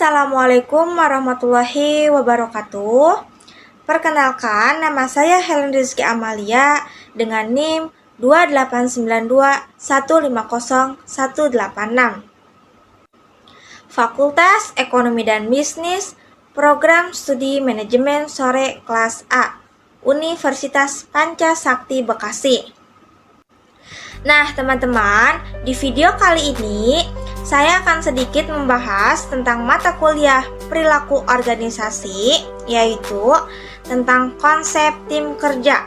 Assalamualaikum warahmatullahi wabarakatuh. Perkenalkan, nama saya Helen Rizky Amalia dengan NIM 289215018. Fakultas Ekonomi dan Bisnis, Program Studi Manajemen Sore Kelas A, Universitas Pancasakti Bekasi. Nah, teman-teman, di video kali ini saya akan sedikit membahas tentang mata kuliah perilaku organisasi, yaitu tentang konsep tim kerja.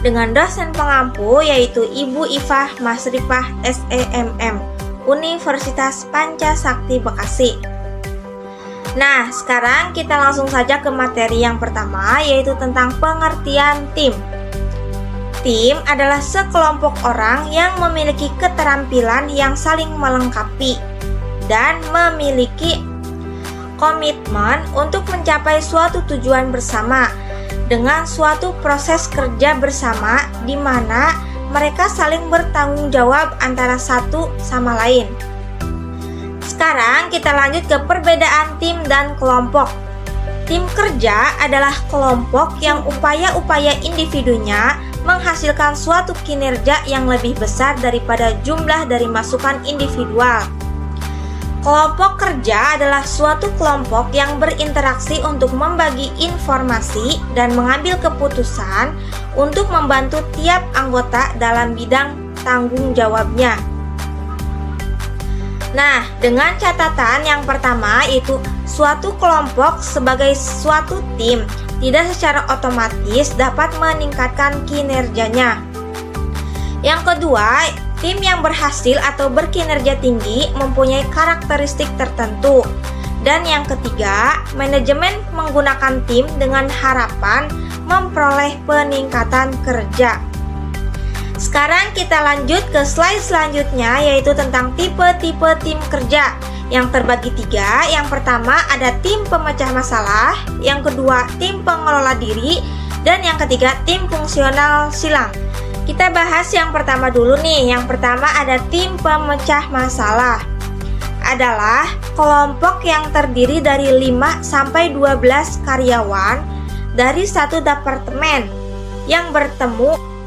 Dengan dosen pengampu yaitu Ibu Ifah Masrifah SEMM, Universitas Pancasakti Bekasi. Nah, sekarang kita langsung saja ke materi yang pertama, yaitu tentang pengertian tim. Tim adalah sekelompok orang yang memiliki keterampilan yang saling melengkapi dan memiliki komitmen untuk mencapai suatu tujuan bersama dengan suatu proses kerja bersama di mana mereka saling bertanggung jawab antara satu sama lain. Sekarang kita lanjut ke perbedaan tim dan kelompok. Tim kerja adalah kelompok yang upaya-upaya individunya menghasilkan suatu kinerja yang lebih besar daripada jumlah dari masukan individual. Kelompok kerja adalah suatu kelompok yang berinteraksi untuk membagi informasi dan mengambil keputusan untuk membantu tiap anggota dalam bidang tanggung jawabnya. Nah, dengan catatan yang pertama yaitu suatu kelompok sebagai suatu tim tidak secara otomatis dapat meningkatkan kinerjanya. Yang kedua, tim yang berhasil atau berkinerja tinggi mempunyai karakteristik tertentu. Dan yang ketiga, manajemen menggunakan tim dengan harapan memperoleh peningkatan kerja. Sekarang kita lanjut ke slide selanjutnya, yaitu tentang tipe-tipe tim kerja yang terbagi tiga. Yang pertama ada tim pemecah masalah, yang kedua tim pengelola diri, dan yang ketiga tim fungsional silang. Kita bahas yang pertama dulu nih. Yang pertama ada tim pemecah masalah. Adalah kelompok yang terdiri dari 5-12 karyawan dari satu departemen yang bertemu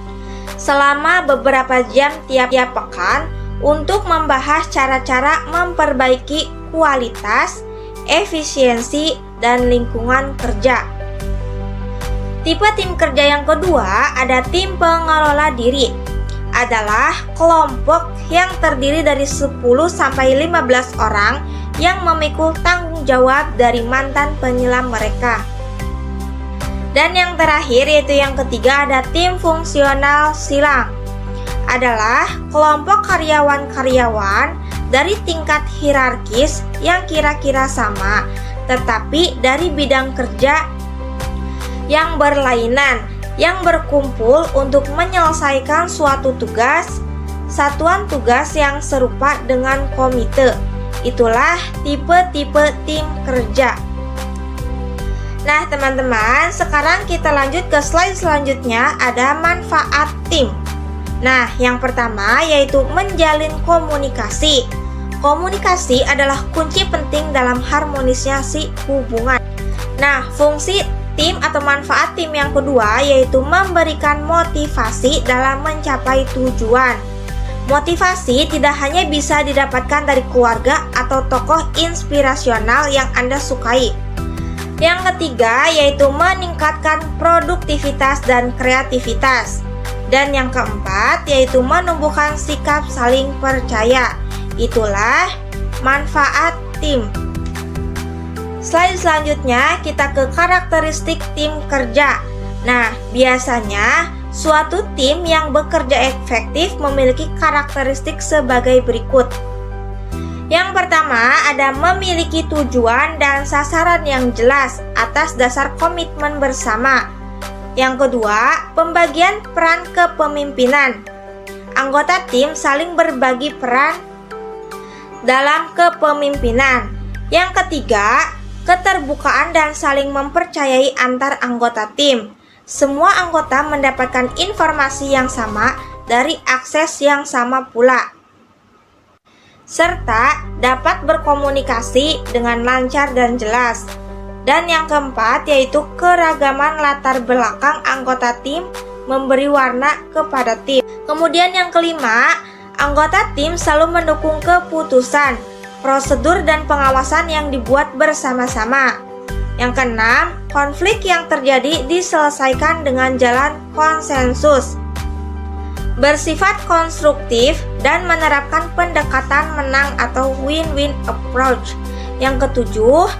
selama beberapa jam tiap-tiap pekan untuk membahas cara-cara memperbaiki kualitas, efisiensi, dan lingkungan kerja. Tipe tim kerja yang kedua ada tim pengelola diri. Adalah kelompok yang terdiri dari 10-15 orang yang memikul tanggung jawab dari mantan penyelam mereka. Dan yang terakhir yaitu yang ketiga ada tim fungsional silang. Adalah kelompok karyawan-karyawan dari tingkat hierarkis yang kira-kira sama, tetapi dari bidang kerja yang berlainan, yang berkumpul untuk menyelesaikan suatu tugas, satuan tugas yang serupa dengan komite. Itulah tipe-tipe tim kerja. Nah, teman-teman, sekarang kita lanjut ke slide selanjutnya, ada manfaat tim. Nah, yang pertama yaitu menjalin komunikasi. Komunikasi adalah kunci penting dalam harmonisasi hubungan. Nah, fungsi tim atau manfaat tim yang kedua yaitu memberikan motivasi dalam mencapai tujuan. Motivasi tidak hanya bisa didapatkan dari keluarga atau tokoh inspirasional yang Anda sukai. Yang ketiga yaitu meningkatkan produktivitas dan kreativitas. Dan yang keempat yaitu menumbuhkan sikap saling percaya. Itulah manfaat tim. Slide selanjutnya kita ke karakteristik tim kerja. Nah, biasanya suatu tim yang bekerja efektif memiliki karakteristik sebagai berikut. Yang pertama ada memiliki tujuan dan sasaran yang jelas atas dasar komitmen bersama. Yang kedua, pembagian peran kepemimpinan. Anggota tim saling berbagi peran dalam kepemimpinan. Yang ketiga, keterbukaan dan saling mempercayai antar anggota tim. Semua anggota mendapatkan informasi yang sama dari akses yang sama pula. serta dapat berkomunikasi dengan lancar dan jelas. Dan yang keempat yaitu keragaman latar belakang anggota tim memberi warna kepada tim. Kemudian yang kelima, anggota tim selalu mendukung keputusan, prosedur dan pengawasan yang dibuat bersama-sama. Yang keenam, konflik yang terjadi diselesaikan dengan jalan konsensus, bersifat konstruktif dan menerapkan pendekatan menang atau win-win approach. Yang ketujuh,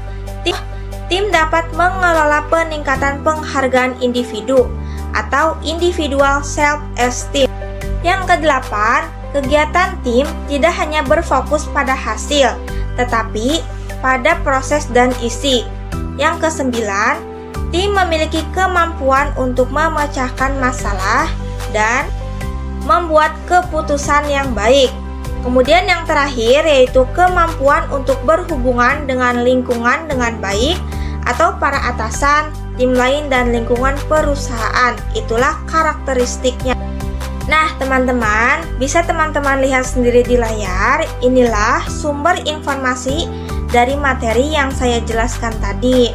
tim dapat mengelola peningkatan penghargaan individu atau individual self-esteem. Yang kedelapan, kegiatan tim tidak hanya berfokus pada hasil, tetapi pada proses dan isi. Yang kesembilan, tim memiliki kemampuan untuk memecahkan masalah dan membuat keputusan yang baik. Kemudian yang terakhir yaitu kemampuan untuk berhubungan dengan lingkungan dengan baik atau para atasan, tim lain dan lingkungan perusahaan. Itulah karakteristiknya. Nah, teman-teman, bisa teman-teman lihat sendiri di layar. Inilah sumber informasi dari materi yang saya jelaskan tadi.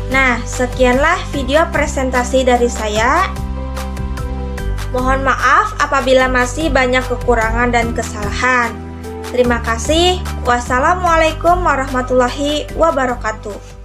Nah, sekianlah video presentasi dari saya. Mohon maaf apabila masih banyak kekurangan dan kesalahan. Terima kasih. Wassalamualaikum warahmatullahi wabarakatuh.